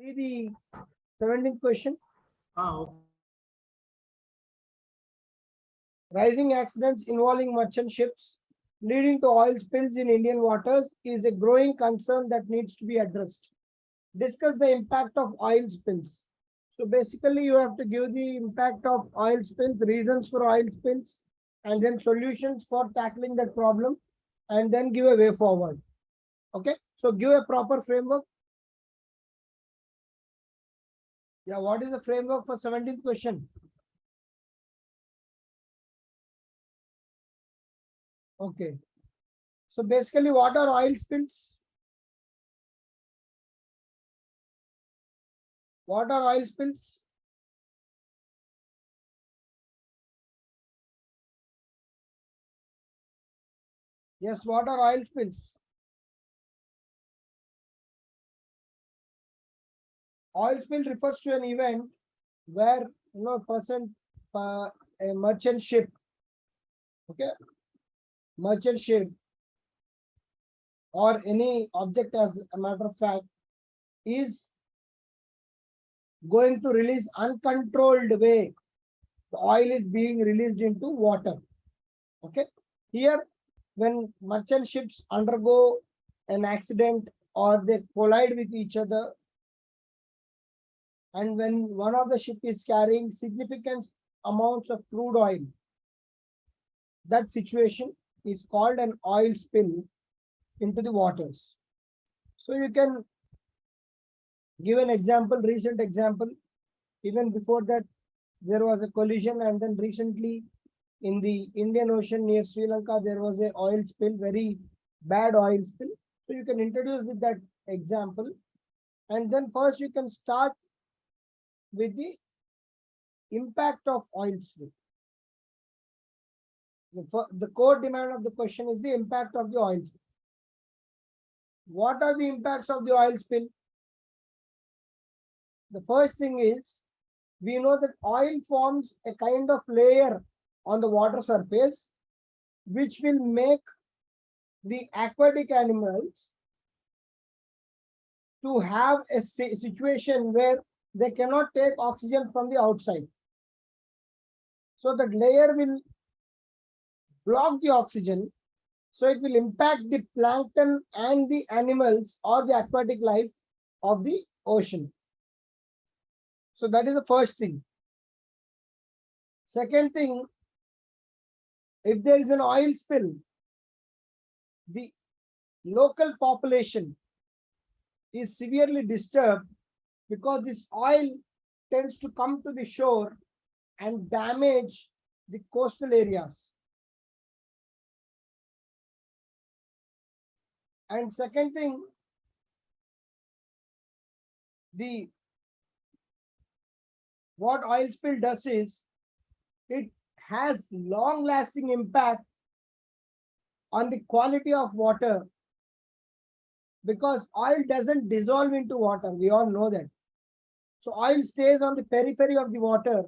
See the 17th question. Okay. Rising accidents involving merchant ships leading to oil spills in Indian waters is a growing concern that needs to be addressed. Discuss the impact of oil spills. So basically, you have to give the impact of oil spills, reasons for oil spills, and then solutions for tackling that problem, and then give a way forward. Okay, so give a proper framework. Yeah, what is the framework for 17th question? Okay, so basically, what are oil spills? What are oil spills? Yes, what are oil spills? Oil spill refers to an event where a merchant ship, okay, merchant ship or any object, as a matter of fact, is going to release uncontrolled way. The oil is being released into water. Okay, here when merchant ships undergo an accident or they collide with each other, and when one of the ship is carrying significant amounts of crude oil, that situation is called an oil spill into the waters. So you can give an example, recent example. Even before that, there was a collision, and then recently in the Indian Ocean near Sri Lanka, there was a oil spill, very bad oil spill. So you can introduce with that example, and then first you can start with the impact of oil spill. The core demand of the question is the impact of the oil spill. What are the impacts of the oil spill? The first thing is, we know that oil forms a kind of layer on the water surface, which will make the aquatic animals to have a situation where they cannot take oxygen from the outside. So that layer will block the oxygen. So it will impact the plankton and the animals or the aquatic life of the ocean. So that is the first thing. Second thing, if there is an oil spill, the local population is severely disturbed because this oil tends to come to the shore and damage the coastal areas. And second thing, what oil spill does is, it has long lasting impact on the quality of water, because oil doesn't dissolve into water. We all know that. So oil stays on the periphery of the water.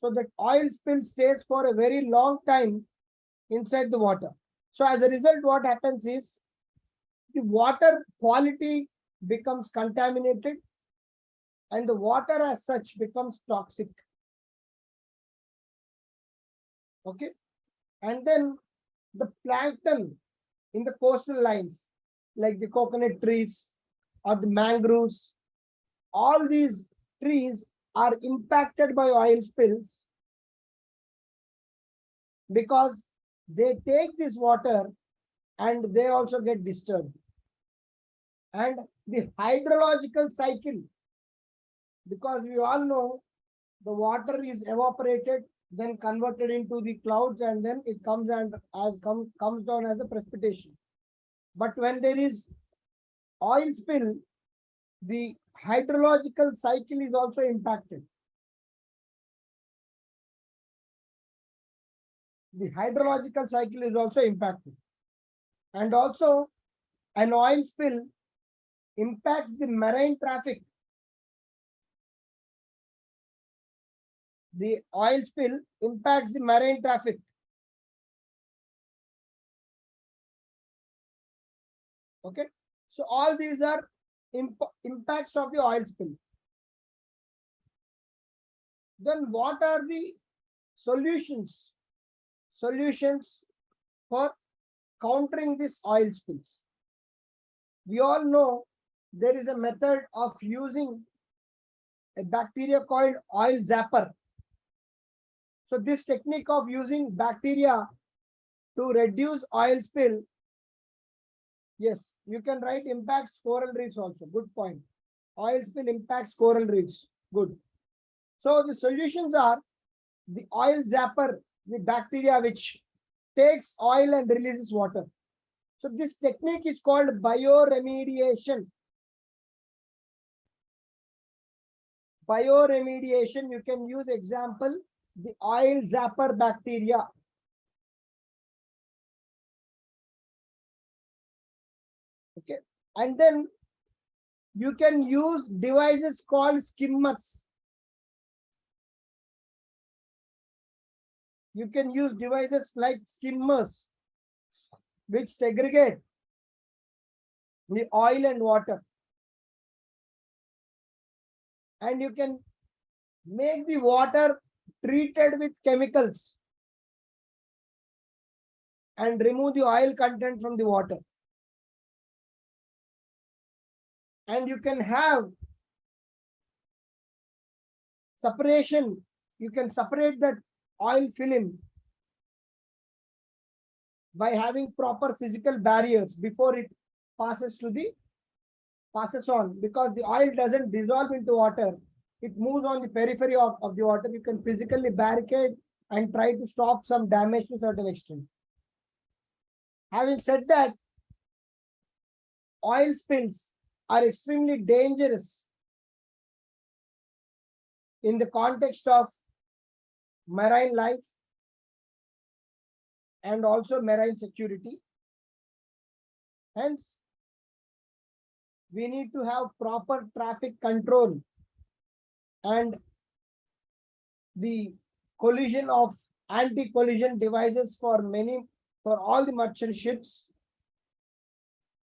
So that oil spill stays for a very long time inside the water. So as a result, what happens is, the water quality becomes contaminated and the water as such becomes toxic. Okay. And then the plankton in the coastal lines, like the coconut trees or the mangroves, all these trees are impacted by oil spills because they take this water and they also get disturbed. And the hydrological cycle, because we all know the water is evaporated, then converted into the clouds, and then it comes comes down as a precipitation. But when there is oil spill, the hydrological cycle is also impacted. The hydrological cycle is also impacted. And also, an oil spill impacts the marine traffic. The oil spill impacts the marine traffic. Okay. So all these are impacts of the oil spill. Then what are the solutions? Solutions for countering this oil spills. We all know there is a method of using a bacteria called oil zapper. So this technique of using bacteria to reduce oil spill, yes, you can write impacts coral reefs also. Good point. Oil spill impacts coral reefs. Good. So the solutions are the oil zapper, the bacteria which takes oil and releases water. So this technique is called bioremediation. Bioremediation, you can use example, the oil zapper bacteria. Okay. And then you can use devices called skimmers. You can use devices like skimmers, which segregate the oil and water. And you can make the water treated with chemicals and remove the oil content from the water. And you can have separation. You can separate that oil film by having proper physical barriers before it passes on, because the oil doesn't dissolve into water. It moves on the periphery of the water. You can physically barricade and try to stop some damage to a certain extent. Having said that, oil spills are extremely dangerous in the context of marine life and also marine security. Hence, we need to have proper traffic control and the collision of anti-collision devices for all the merchant ships,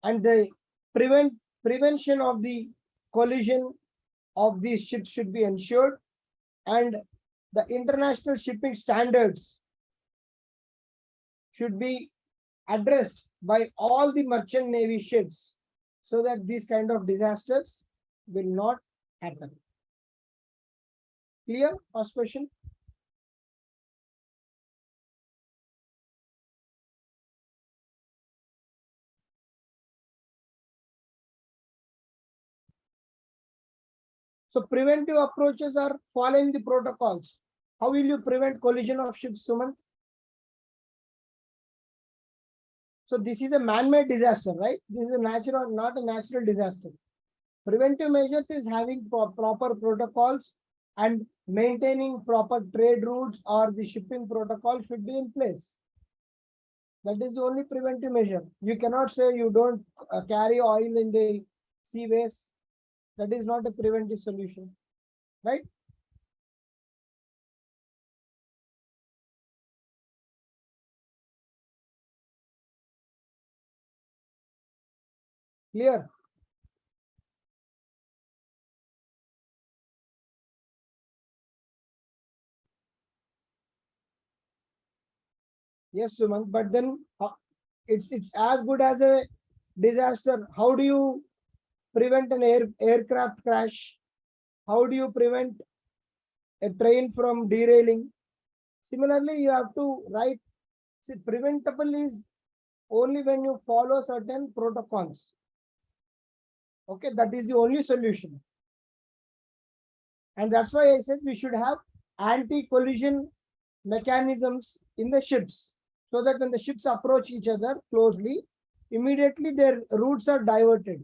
and the prevention of the collision of these ships should be ensured, and the international shipping standards should be addressed by all the merchant navy ships so that these kind of disasters will not happen. Clear? First question. So preventive approaches are following the protocols. How will you prevent collision of ships, Sumant? So this is a man-made disaster, right? This is a natural, not a natural disaster. Preventive measures is having proper protocols and maintaining proper trade routes or the shipping protocol should be in place. That is the only preventive measure. You cannot say you don't carry oil in the seaways. That is not a preventive solution, right? Clear? Yes, Sumant, but then it's as good as a disaster. How do you prevent an aircraft crash? How do you prevent a train from derailing? Similarly, you have to write, see, preventable is only when you follow certain protocols. Okay, that is the only solution. And that's why I said we should have anti-collision mechanisms in the ships, so that when the ships approach each other closely, immediately their routes are diverted.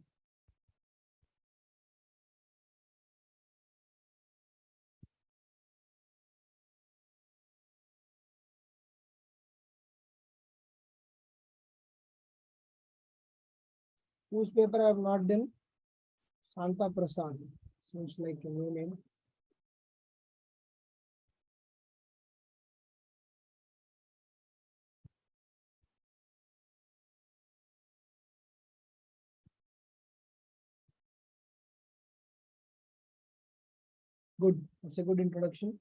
Whose paper I have not done? Santa Prasad. Seems like a new name. Good. That's a good introduction.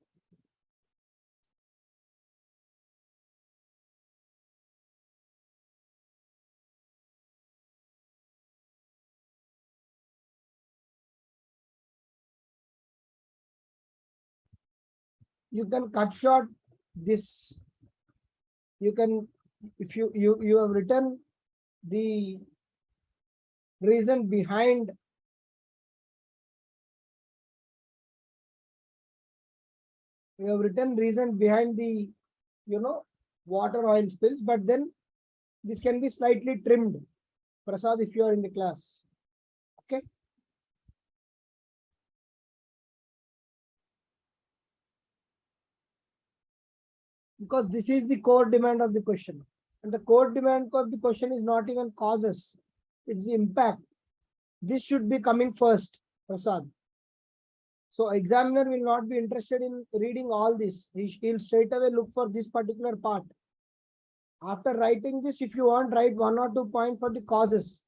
You can cut short this. You can, if you have written the reason behind, you have written reason behind the, water oil spills, but then this can be slightly trimmed, Prasad, if you are in the class. Okay. Because this is the core demand of the question. And the core demand of the question is not even causes, it's the impact. This should be coming first, Prasad. So examiner will not be interested in reading all this. He'll straight away look for this particular part. After writing this, if you want, write 1 or 2 points for the causes.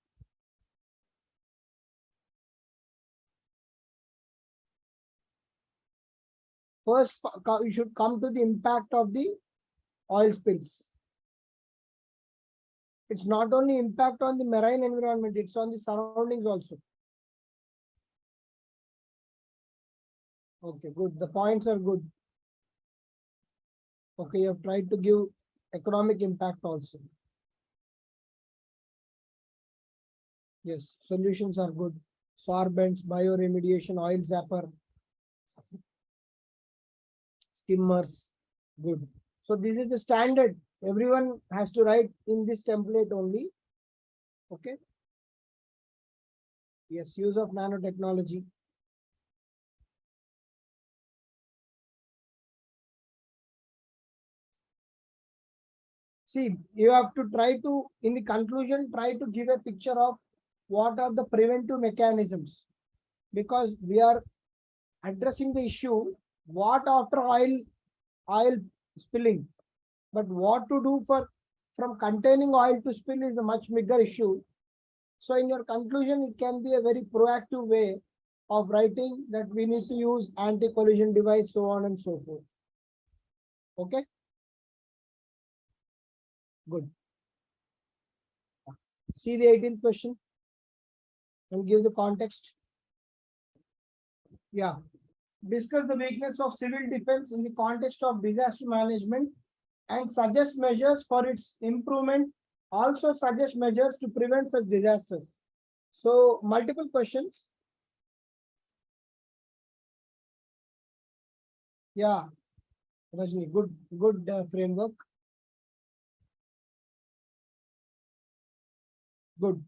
First, you should come to the impact of the oil spills. It's not only impact on the marine environment, it's on the surroundings also. Okay, good. The points are good. Okay, you have tried to give economic impact also. Yes, solutions are good. Sorbents, bioremediation, oil zapper, skimmers, good. So this is the standard. Everyone has to write in this template only. Okay. Yes, use of nanotechnology. See, you have to try to, in the conclusion, try to give a picture of what are the preventive mechanisms, because we are addressing the issue, what after oil spilling, but what to do from containing oil to spill is a much bigger issue. So in your conclusion, it can be a very proactive way of writing that we need to use anti-collision device, so on and so forth. Okay. Good. See the 18th question and give the context. Yeah. Discuss the weakness of civil defense in the context of disaster management and suggest measures for its improvement. Also suggest measures to prevent such disasters. So multiple questions. Yeah. Rajni, good framework. Good.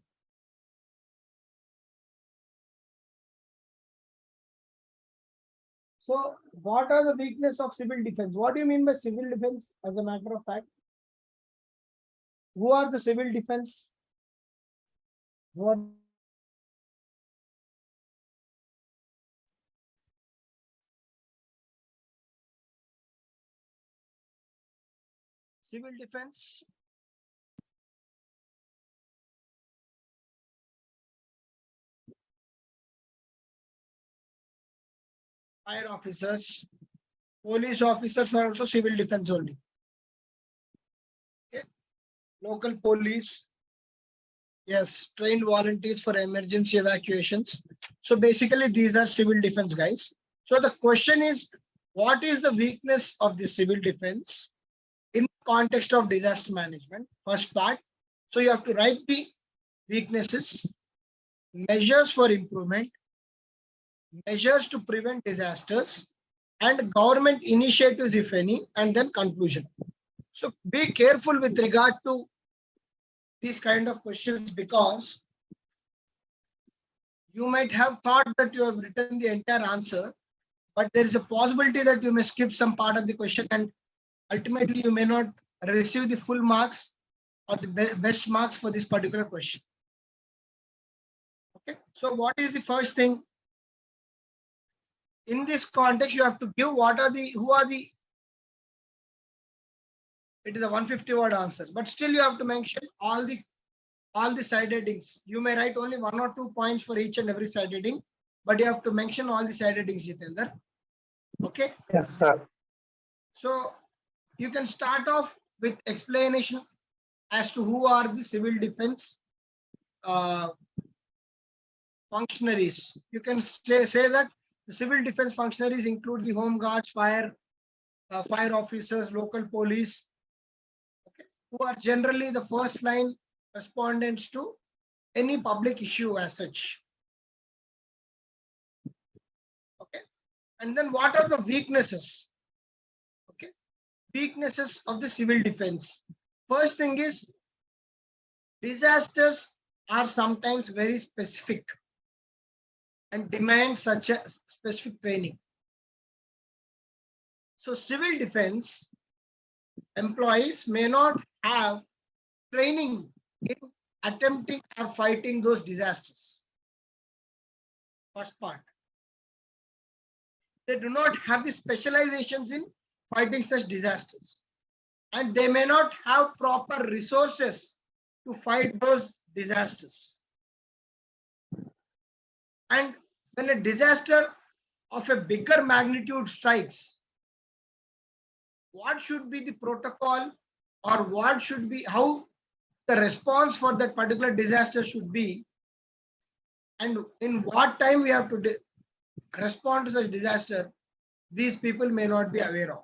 So what are the weakness of civil defense? What do you mean by civil defense as a matter of fact? Who are the civil defense? What? Civil defense? Fire officers, police officers are also civil defense only. Okay. Local police, yes, trained volunteers for emergency evacuations. So basically these are civil defense guys. So the question is, what is the weakness of the civil defense in the context of disaster management? First part. So you have to write the weaknesses, measures for improvement, measures to prevent disasters, and government initiatives, if any, and then conclusion. So be careful with regard to these kind of questions, because you might have thought that you have written the entire answer, but there is a possibility that you may skip some part of the question and ultimately you may not receive the full marks or the best marks for this particular question. Okay. So what is the first thing? In this context, you have to give who are the, it is a 150 word answer, but still you have to mention all the side headings. You may write only 1 or 2 points for each and every side heading, but you have to mention all the side headings, Jitendra. Okay. Yes, sir. So you can start off with explanation as to who are the civil defense uh, functionaries. You can say that the civil defense functionaries include the home guards, fire officers, local police, okay, who are generally the first line respondents to any public issue as such. Okay, and then what are the weaknesses? Okay, weaknesses of the civil defense. First thing is disasters are sometimes very specific and demand such a specific training. So civil defense employees may not have training in attempting or fighting those disasters. First part. They do not have the specializations in fighting such disasters. And they may not have proper resources to fight those disasters. And when a disaster of a bigger magnitude strikes, what should be the protocol, or what should be, how the response for that particular disaster should be, and in what time we have to respond to such disaster, these people may not be aware of.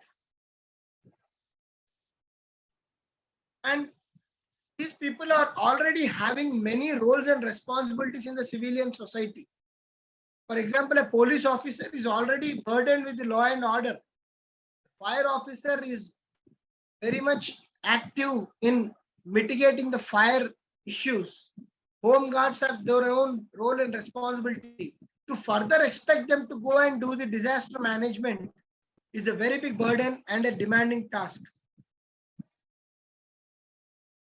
And these people are already having many roles and responsibilities in the civilian society. For example, a police officer is already burdened with the law and order. Fire officer is very much active in mitigating the fire issues. Home guards have their own role and responsibility. To further expect them to go and do the disaster management is a very big burden and a demanding task.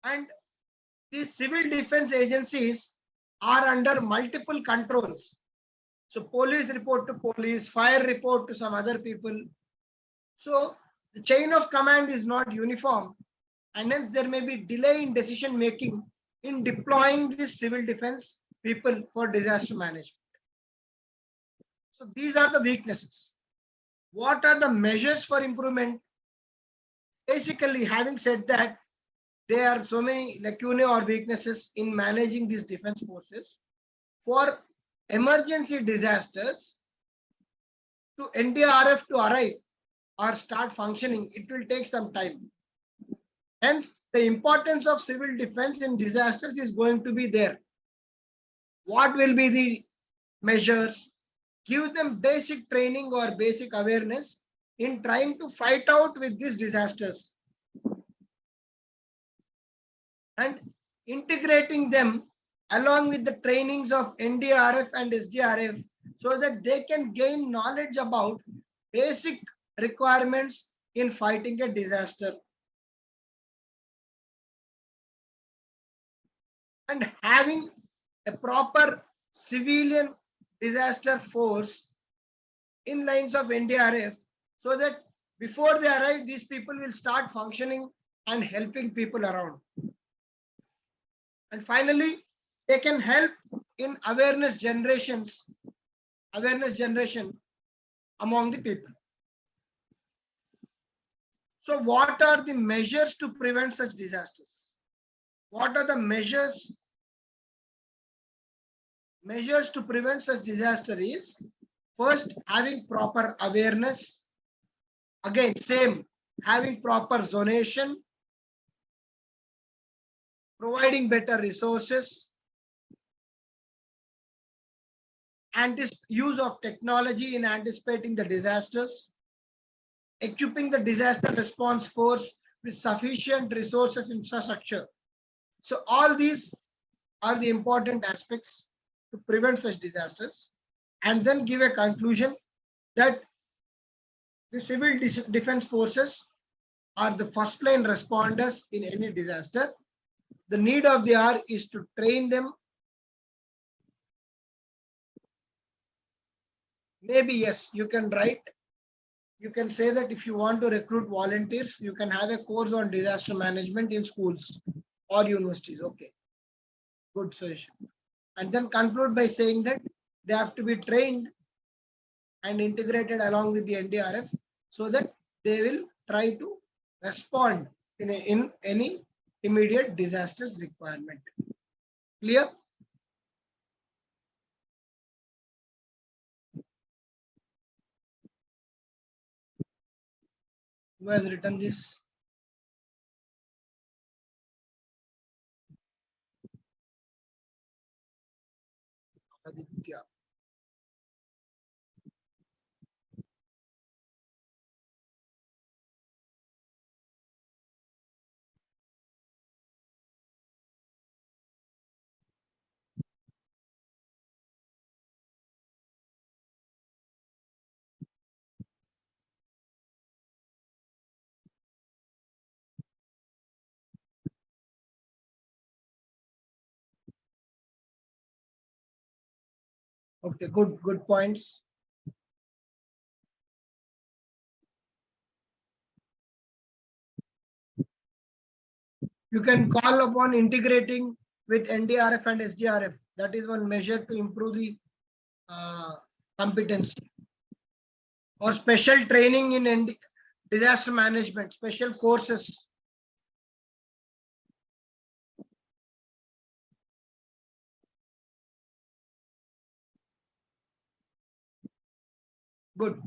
And these civil defense agencies are under multiple controls. So police report to police, fire report to some other people. So the chain of command is not uniform, and hence there may be delay in decision making in deploying these civil defense people for disaster management. So these are the weaknesses. What are the measures for improvement? Basically, having said that, there are so many lacunae or weaknesses in managing these defense forces. For emergency disasters, to NDRF to arrive or start functioning, it will take some time. Hence, the importance of civil defense in disasters is going to be there. What will be the measures? Give them basic training or basic awareness in trying to fight out with these disasters, and integrating them along with the trainings of NDRF and SDRF so that they can gain knowledge about basic requirements in fighting a disaster. And having a proper civilian disaster force in lines of NDRF so that before they arrive, these people will start functioning and helping people around. And finally, they can help in awareness generation among the people. So what are the measures to prevent such disasters? What are the measures to prevent such disaster is, first, having proper awareness. Again, same, having proper zonation, providing better resources, and this use of technology in anticipating the disasters, equipping the disaster response force with sufficient resources infrastructure. So all these are the important aspects to prevent such disasters, and then give a conclusion that the civil defense forces are the first line responders in any disaster. The need of the hour is to train them. Maybe, yes, you can write. You can say that if you want to recruit volunteers, you can have a course on disaster management in schools or universities. Okay, good suggestion. And then conclude by saying that they have to be trained and integrated along with the NDRF so that they will try to respond in any immediate disasters requirement. Clear? Who has written this? Aditya. Okay, good points. You can call upon integrating with NDRF and SDRF. That is one measure to improve the competency. Or special training in disaster management, special courses. Good.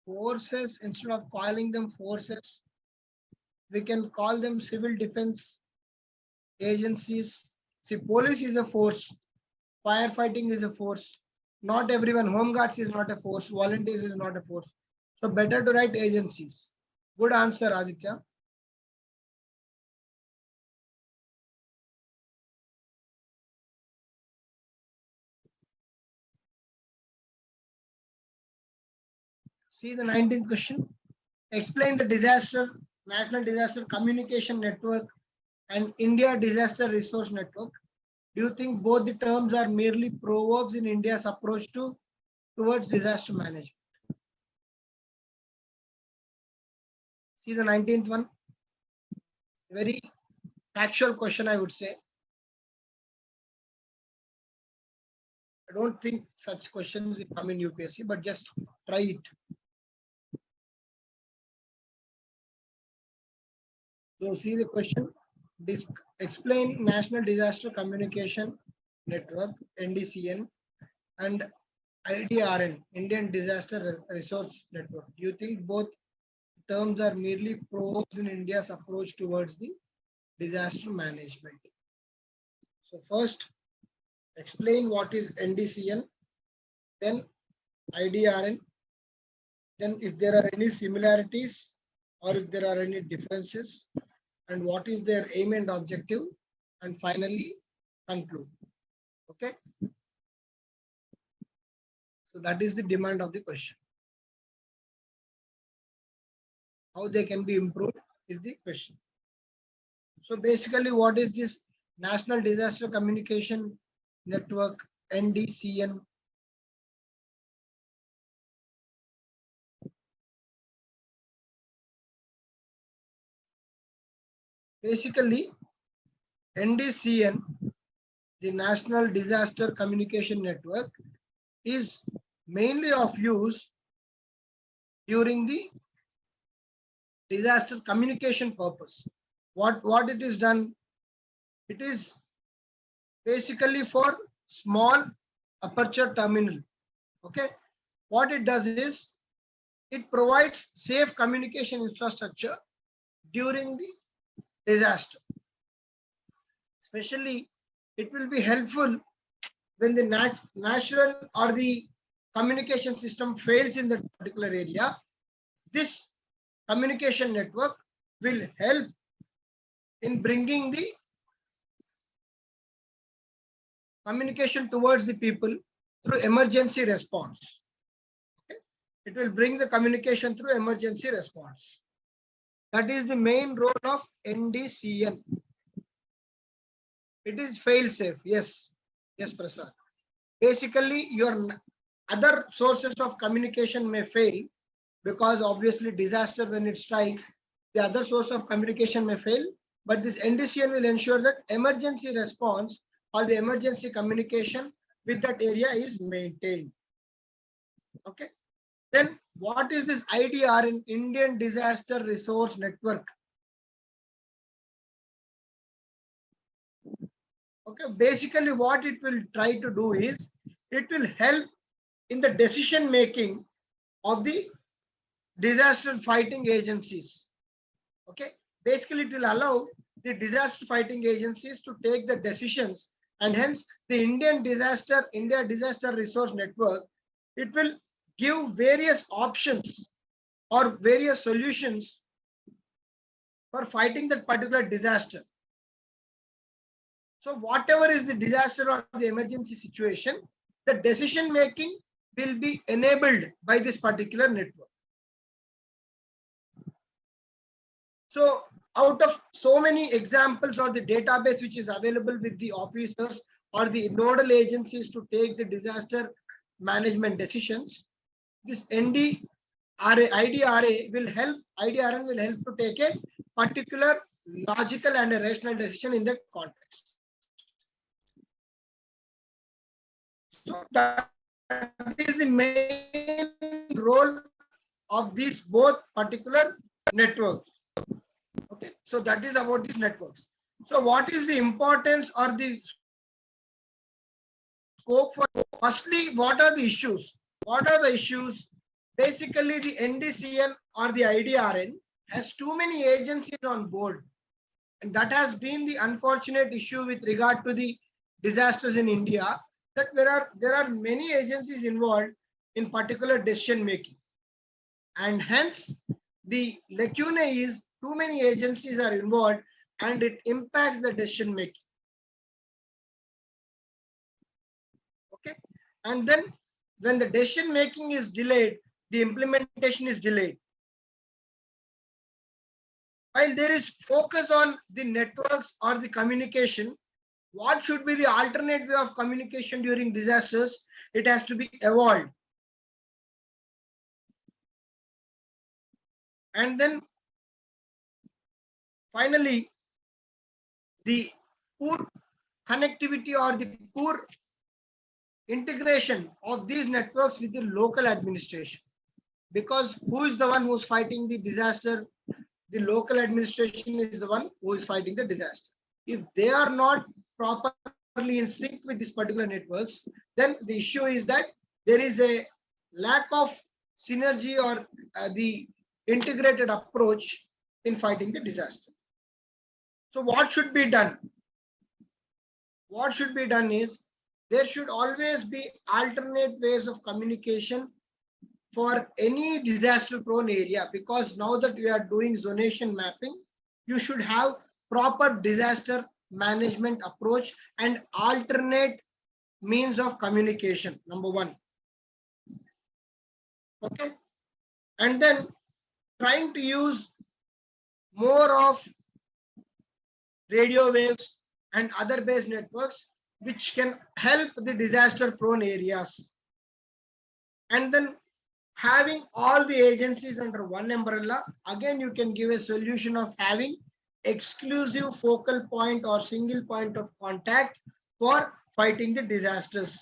Forces, instead of calling them forces, we can call them civil defense agencies. See, police is a force, firefighting is a force. Not everyone, home guards is not a force, volunteers is not a force. So better to write agencies. Good answer, Aditya. See the 19th question. Explain the National Disaster Communication Network and India Disaster Resource Network. Do you think both the terms are merely proverbs in India's approach towards disaster management? See the 19th one. Very factual question, I would say. I don't think such questions will come in UPSC, but just try it. So see the question. Explain National Disaster Communication Network, NDCN, and IDRN, Indian Disaster Resource Network. Do you think both terms are merely probes in India's approach towards the disaster management? So first, explain what is NDCN, then IDRN, then if there are any similarities or if there are any differences, and what is their aim and objective, and finally conclude. Okay. So that is the demand of the question. How they can be improved is the question. So basically, what is this National Disaster Communication Network, NDCN? Basically, NDCN, the National Disaster Communication Network, is mainly of use during the disaster communication purpose. What it is done? It is basically for small aperture terminal. Okay. What it does is it provides safe communication infrastructure during the disaster. Especially, it will be helpful when the natural or the communication system fails in that particular area. This communication network will help in bringing the communication towards the people through emergency response. Okay? It will bring the communication through emergency response. That is the main role of NDCN. It is fail safe. Yes. Yes, Prasad. basically your other sources of communication may fail, because obviously disaster when it strikes, the other source of communication may fail, but this NDCN will ensure that emergency response or the emergency communication with that area is maintained. Okay. Then what is this IDR in Indian Disaster Resource Network? Okay, basically what it will try to do is it will help in the decision making of the disaster fighting agencies. Okay, basically it will allow the disaster fighting agencies to take the decisions, and hence the India Disaster Resource Network, it will give various options or various solutions for fighting that particular disaster. So whatever is the disaster or the emergency situation, the decision making will be enabled by this particular network. So out of so many examples or the database which is available with the officers or the nodal agencies to take the disaster management decisions, this IDRN will help to take a particular logical and a rational decision in that context. So that is the main role of these both particular networks. Okay, so that is about these networks. So what is the importance or the scope for? Firstly, what are the issues? What are the issues? Basically, the NDCN or the IDRN has too many agencies on board, and that has been the unfortunate issue with regard to the disasters in India, that there are many agencies involved in particular decision making, and hence the lacuna is too many agencies are involved and it impacts the decision making. Okay, and then when the decision making is delayed, the implementation is delayed. While there is focus on the networks or the communication, what should be the alternate way of communication during disasters? It has to be evolved. And then finally, the poor connectivity or the poor integration of these networks with the local administration. Because who is the one who is fighting the disaster? The local administration is the one who is fighting the disaster. If they are not properly in sync with these particular networks, then the issue is that there is a lack of synergy or the integrated approach in fighting the disaster. So what should be done? What should be done is there should always be alternate ways of communication for any disaster prone area, because now that we are doing zonation mapping, you should have proper disaster management approach and alternate means of communication, number one. Okay, and then trying to use more of radio waves and other based networks which can help the disaster prone areas, and then having all the agencies under one umbrella. Again, you can give a solution of having exclusive focal point or single point of contact for fighting the disasters.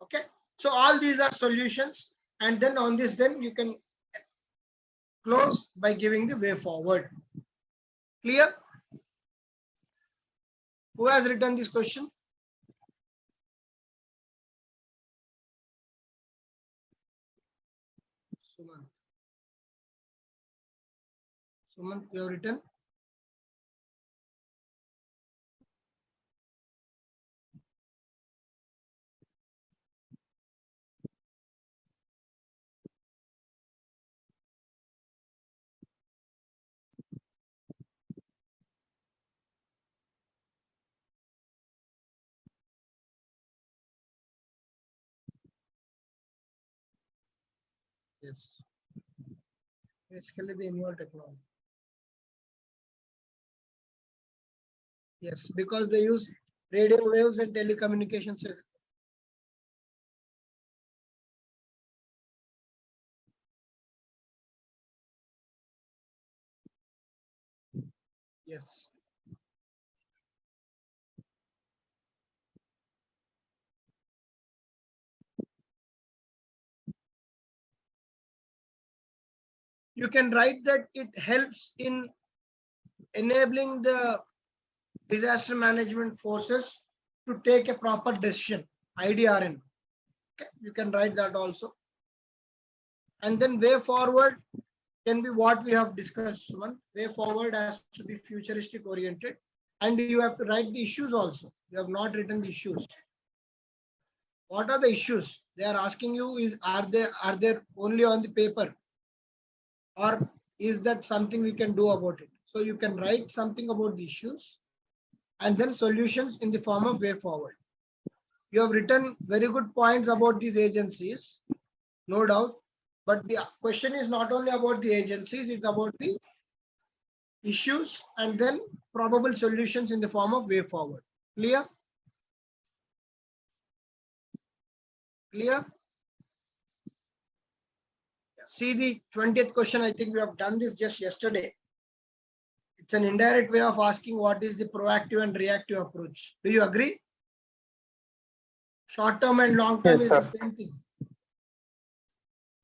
Okay, so all these are solutions, and then on this, then you can close by giving the way forward. Clear? Who has written this question? Suman, you have written? Yes. Basically, the involved technology. Yes, because they use radio waves and telecommunications. Yes. You can write that it helps in enabling the disaster management forces to take a proper decision, IDRN. Okay, you can write that also. And then way forward can be what we have discussed, Suman. Way forward has to be futuristic oriented. And you have to write the issues also. You have not written the issues. What are the issues? They are asking you is are they only on the paper? Or is that something we can do about it? So you can write something about the issues and then solutions in the form of way forward. You have written very good points about these agencies, no doubt. But the question is not only about the agencies, it's about the issues and then probable solutions in the form of way forward. Clear? Clear? See the 20th question. I think we have done this just yesterday. It's an indirect way of asking what is the proactive and reactive approach. Do you agree? Short term and long term is the same thing.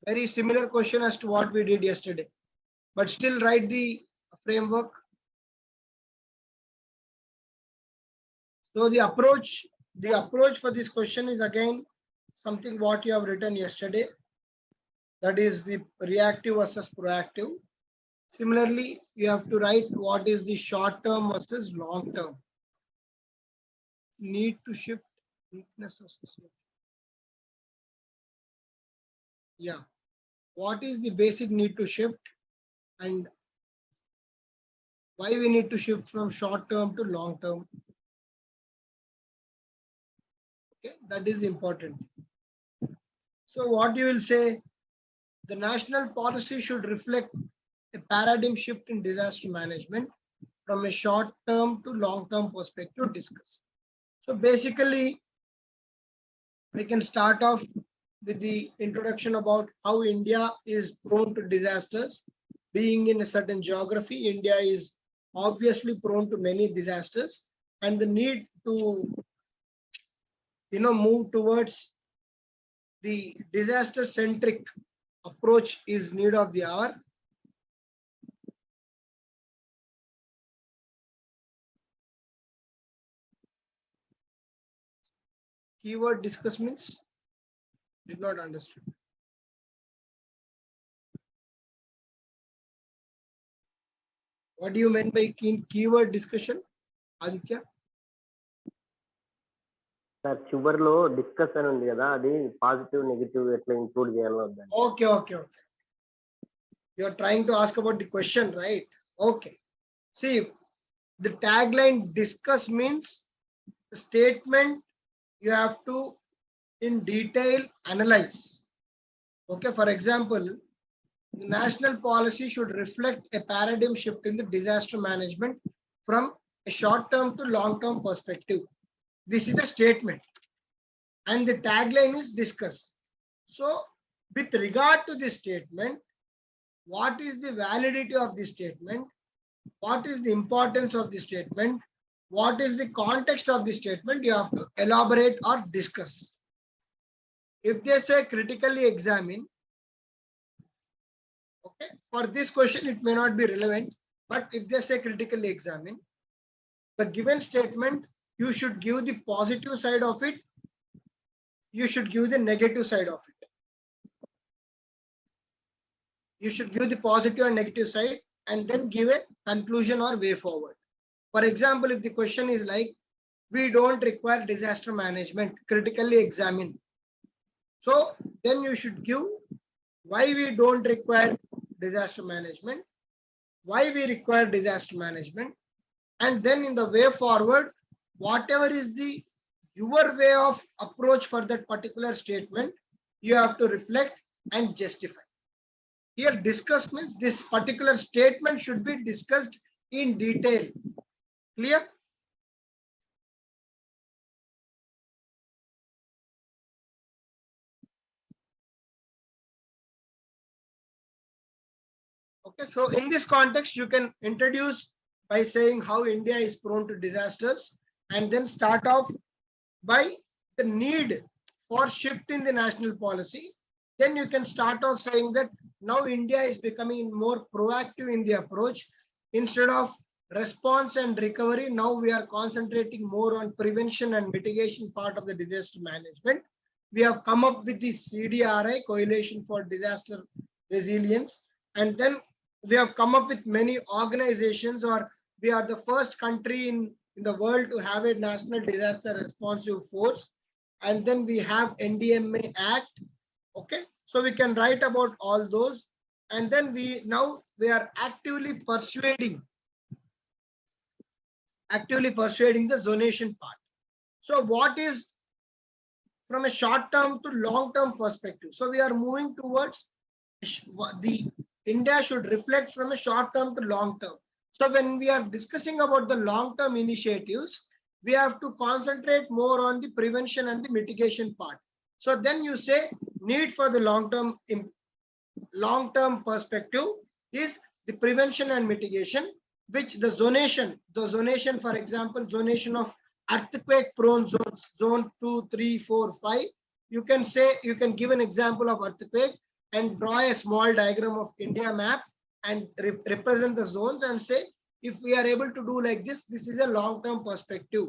Very similar question as to what we did yesterday, but still write the framework. So the approach for this question is again something what you have written yesterday. That is the reactive versus proactive. Similarly, you have to write what is the short term versus long term. Need to shift, weakness associated. Yeah. What is the basic need to shift and why we need to shift from short term to long term? Okay, that is important. So what you will say, the national policy should reflect a paradigm shift in disaster management from a short term to long term perspective discuss. So basically, we can start off with the introduction about how India is prone to disasters. Being in a certain geography, India is obviously prone to many disasters, and the need to move towards the disaster centric approach is need of the hour. Keyword discuss means did not understand. What do you mean by keyword discussion, Aditya? Sir చివరిలో discuss అని ఉంది కదా అది positive negative ఎట్లా include చేయాలో వద్దండి. Okay. You are trying to ask about the question, right? Okay. See, the tagline discuss means the statement you have to in detail analyze. Okay, for example, the national policy should reflect a paradigm shift in the disaster management from a short-term to long-term perspective. This is the statement. And the tagline is discuss. So, with regard to this statement, what is the validity of this statement? What is the importance of the statement? What is the context of the statement? You have to elaborate or discuss. If they say critically examine, okay, for this question it may not be relevant, but if they say critically examine, the given statement, you should give the positive side of it, you should give the negative side of it. You should give the positive and negative side and then give a conclusion or way forward. For example, if the question is like, we don't require disaster management, critically examine. So then you should give why we don't require disaster management, why we require disaster management, and then in the way forward, whatever is the your way of approach for that particular statement, you have to reflect and justify. Here discuss means this particular statement should be discussed in detail. Clear? Okay, so in this context, you can introduce by saying how India is prone to disasters, and then start off by the need for shift in the national policy. Then you can start off saying that now India is becoming more proactive in the approach. Instead of response and recovery, now we are concentrating more on prevention and mitigation part of the disaster management. We have come up with the CDRI, Coalition for Disaster Resilience, and then we have come up with many organizations, or we are the first country in the world to have a national disaster responsive force. And then we have NDMA Act. Okay, so we can write about all those. And then we are actively persuading the zonation part. So what is from a short term to long term perspective? So we are moving towards the India should reflect from a short term to long term. So when we are discussing about the long term initiatives, we have to concentrate more on the prevention and the mitigation part. So then you say need for the long term perspective is the prevention and mitigation, which the zonation, for example, zonation of earthquake prone zones, zone 2, 3, 4, 5. You can give an example of earthquake and draw a small diagram of India map and represent the zones and say, if we are able to do like this, this is a long-term perspective.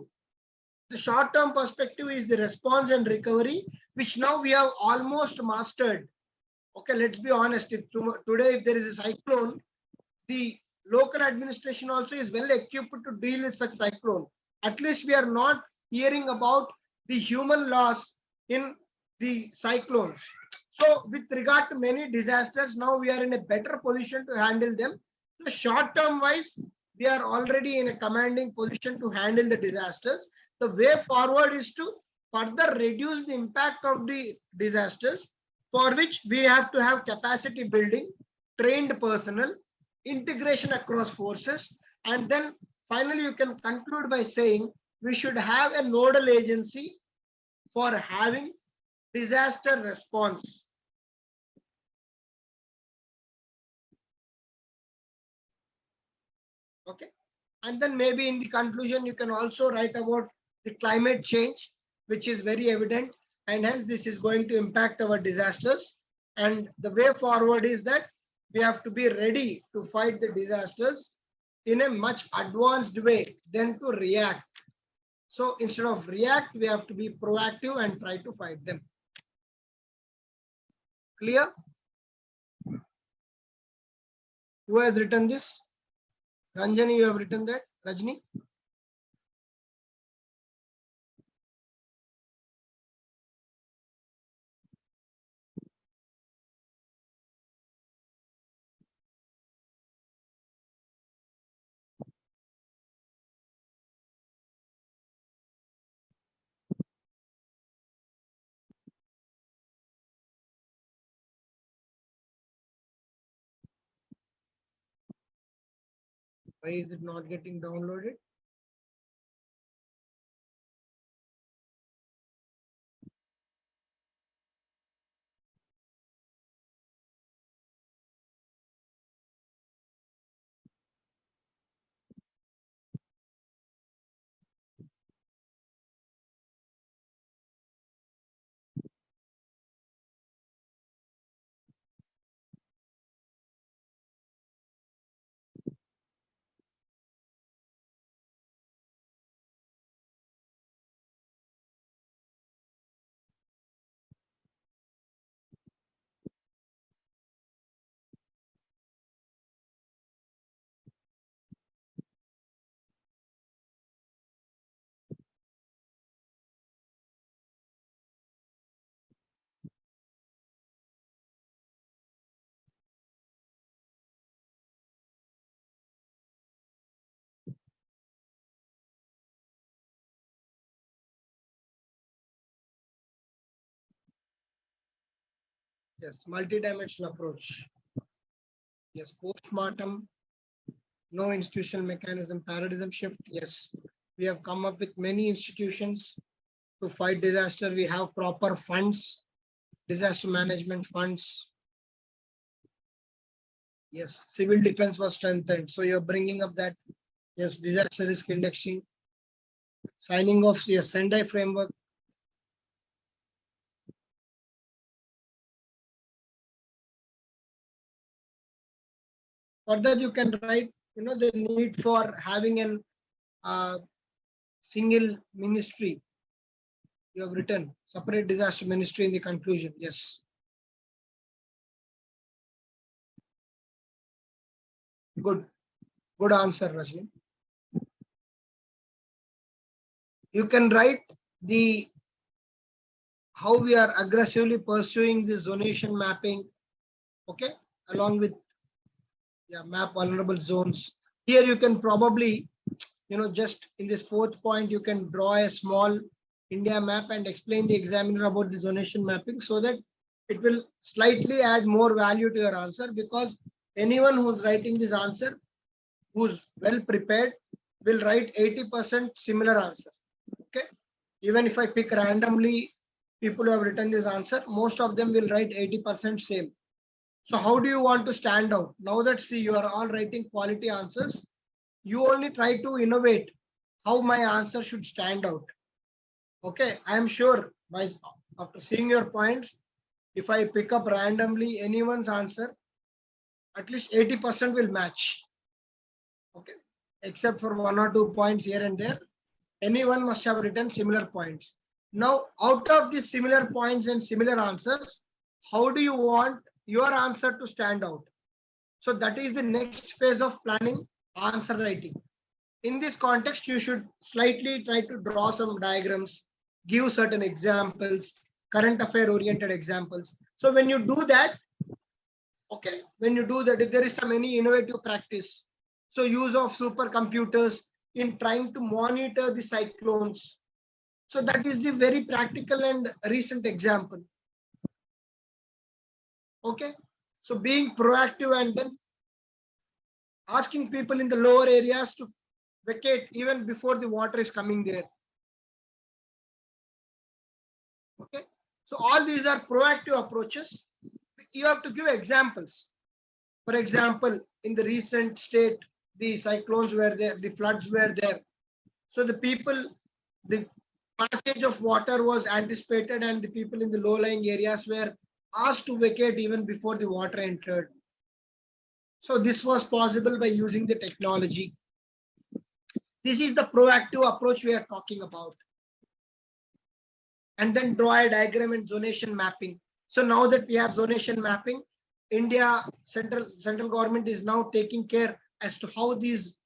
The short-term perspective is the response and recovery, which now we have almost mastered. Okay, let's be honest. If today, if there is a cyclone, the local administration also is well equipped to deal with such cyclone. At least we are not hearing about the human loss in the cyclones. So with regard to many disasters, now we are in a better position to handle them. So short term wise, we are already in a commanding position to handle the disasters. The way forward is to further reduce the impact of the disasters, for which we have to have capacity building, trained personnel, integration across forces, and then finally you can conclude by saying we should have a nodal agency for having disaster response. Okay, and then maybe in the conclusion you can also write about the climate change, which is very evident, and hence this is going to impact our disasters. And the way forward is that we have to be ready to fight the disasters in a much advanced way than to react. So instead of react, we have to be proactive and try to fight them. Clear? Who has written this? Ranjani, you have written that? Rajni? Why is it not getting downloaded? Yes, multidimensional approach. Yes, postmortem, no institutional mechanism, paradigm shift. Yes, we have come up with many institutions to fight disaster. We have proper funds, disaster management funds. Yes, civil defense was strengthened. So you're bringing up that. Yes, disaster risk indexing, signing off. Yes, Sendai framework. For that, you can write, the need for having an single ministry. You have written separate disaster ministry in the conclusion. Yes. Good. Good answer, Rajni. You can write the how we are aggressively pursuing the zonation mapping. Okay, along with map vulnerable zones. Here you can probably, just in this fourth point, you can draw a small India map and explain the examiner about the zonation mapping so that it will slightly add more value to your answer, because anyone who's writing this answer, who's well prepared, will write 80% similar answer. Okay. Even if I pick randomly people who have written this answer, most of them will write 80% same. So how do you want to stand out? Now that see you are all writing quality answers, you only try to innovate how my answer should stand out. Okay, I am sure after seeing your points, if I pick up randomly anyone's answer, at least 80% will match. Okay, except for 1 or 2 points here and there, anyone must have written similar points. Now, out of these similar points and similar answers, how do you want your answer to stand out? So that is the next phase of planning answer writing. In this context, you should slightly try to draw some diagrams, give certain examples, current affair oriented examples. So when you do that, okay, when you do that, if there is some any innovative practice, so use of supercomputers in trying to monitor the cyclones. So that is the very practical and recent example. Okay, so being proactive and then asking people in the lower areas to vacate even before the water is coming there. Okay, so all these are proactive approaches. You have to give examples. For example, in the recent state, the cyclones were there, the floods were there. So the passage of water was anticipated and the people in the low-lying areas were asked to vacate even before the water entered. So this was possible by using the technology. This is the proactive approach we are talking about. And then draw a diagram and zonation mapping. So now that we have zonation mapping, India central government is now taking care as to how these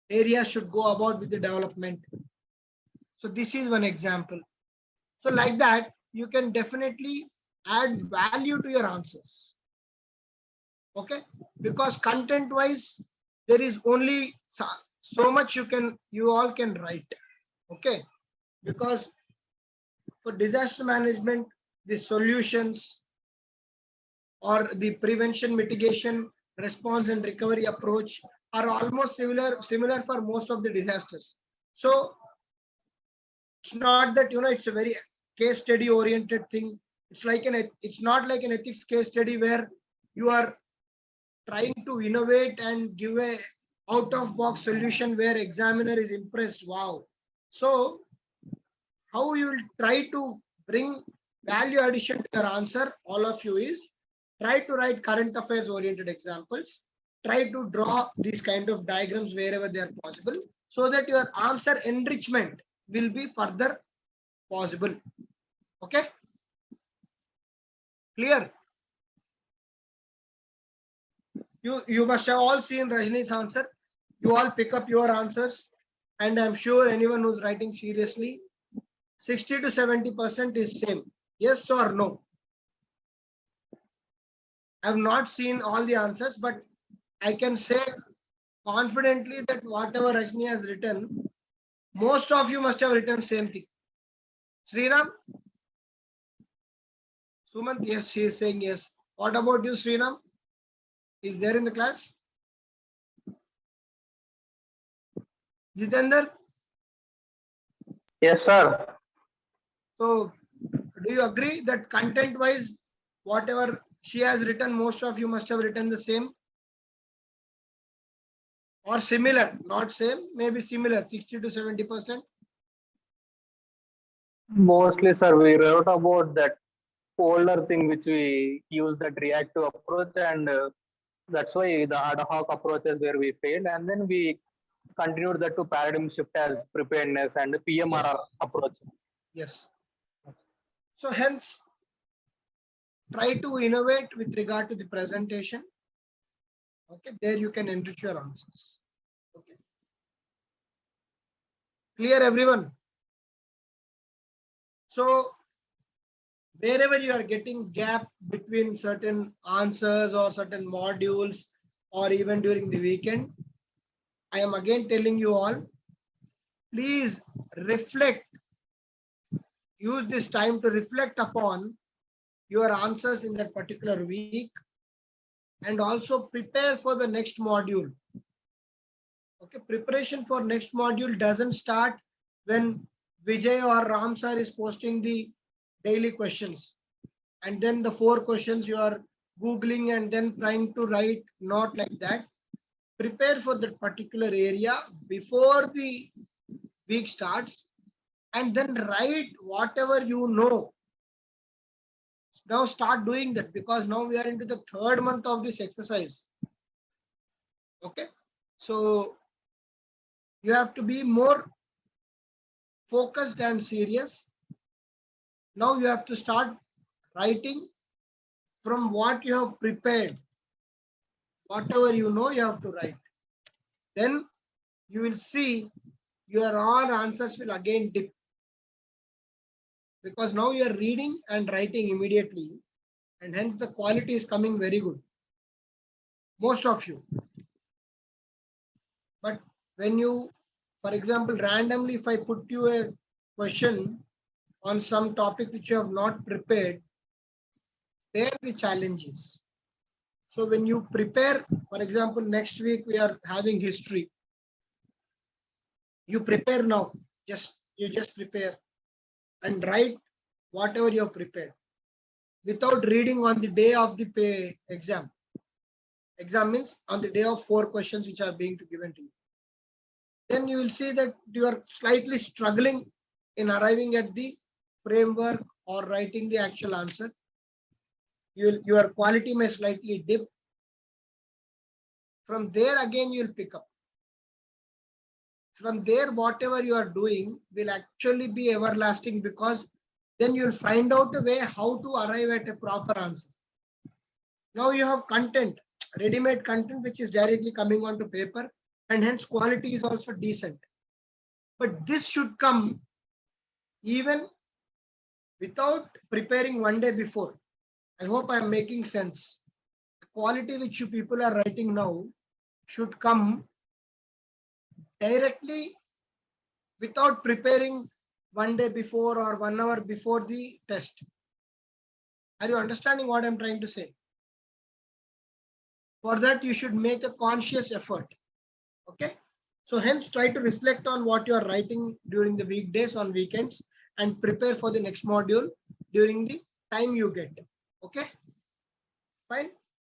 areas should go about with the development. So this is one example. So like that, you can definitely add value to your answers. Okay, because content wise, there is only so much you all can write. Okay, because for disaster management, the solutions or the prevention, mitigation, response and recovery approach are almost similar for most of the disasters. So it's not that it's a very case study oriented thing. It's not like an ethics case study where you are trying to innovate and give a out of box solution where examiner is impressed. Wow. So how you will try to bring value addition to your answer, all of you, is try to write current affairs oriented examples, try to draw these kind of diagrams wherever they are possible, so that your answer enrichment will be further possible. Okay, clear? You must have all seen Rajni's answer. You all pick up your answers, and I'm sure anyone who's writing seriously, 60 to 70% is same. Yes or no? I've not seen all the answers, but I can say confidently that whatever Rajni has written, most of you must have written same thing. Sriram? Sumant, yes, he is saying yes. What about you, Sriram? Is there in the class? Jitender? Yes, sir. So, do you agree that content-wise, whatever she has written, most of you must have written the same? or similar, not same, maybe similar, 60 to 70%. Mostly, sir, we wrote about that older thing which we use that reactive approach, and that's why the ad hoc approaches where we failed, and then we continued that to paradigm shift as preparedness and PMRR approach. Yes. So hence, try to innovate with regard to the presentation. Okay, there you can enrich your answers. Okay. Clear, everyone? So wherever you are getting gap between certain answers or certain modules or even during the weekend, I am again telling you all, please reflect, use this time to reflect upon your answers in that particular week and also prepare for the next module. Okay, preparation for next module doesn't start when Vijay or Ram sir is posting the daily questions and then the 4 questions you are Googling and then trying to write, not like that. Prepare for that particular area before the week starts and then write whatever you know. Now start doing that because now we are into the 3rd month of this exercise. Okay, so you have to be more focused and serious. Now you have to start writing from what you have prepared. Whatever you know, you have to write. Then you will see your all answers will again dip. Because now you are reading and writing immediately, and hence the quality is coming very good. Most of you. But when you, for example, randomly, if I put you a question on some topic which you have not prepared, there the challenge is. So when you prepare, for example, next week we are having history. You prepare now, you just prepare and write whatever you have prepared without reading on the day of the exam. Exam means on the day of 4 questions which are being given to you. Then you will see that you are slightly struggling in arriving at the framework or writing the actual answer. Your quality may slightly dip. From there again you will pick up. From there whatever you are doing will actually be everlasting because then you will find out a way how to arrive at a proper answer. Now you have content, ready-made content which is directly coming onto paper and hence quality is also decent. But this should come even without preparing one day before. I hope I am making sense. The quality which you people are writing now should come directly without preparing one day before or 1 hour before the test. Are you understanding what I'm trying to say? For that, you should make a conscious effort. Okay. So hence try to reflect on what you are writing during the weekdays, on weekends, and prepare for the next module during the time you get. Okay. Fine.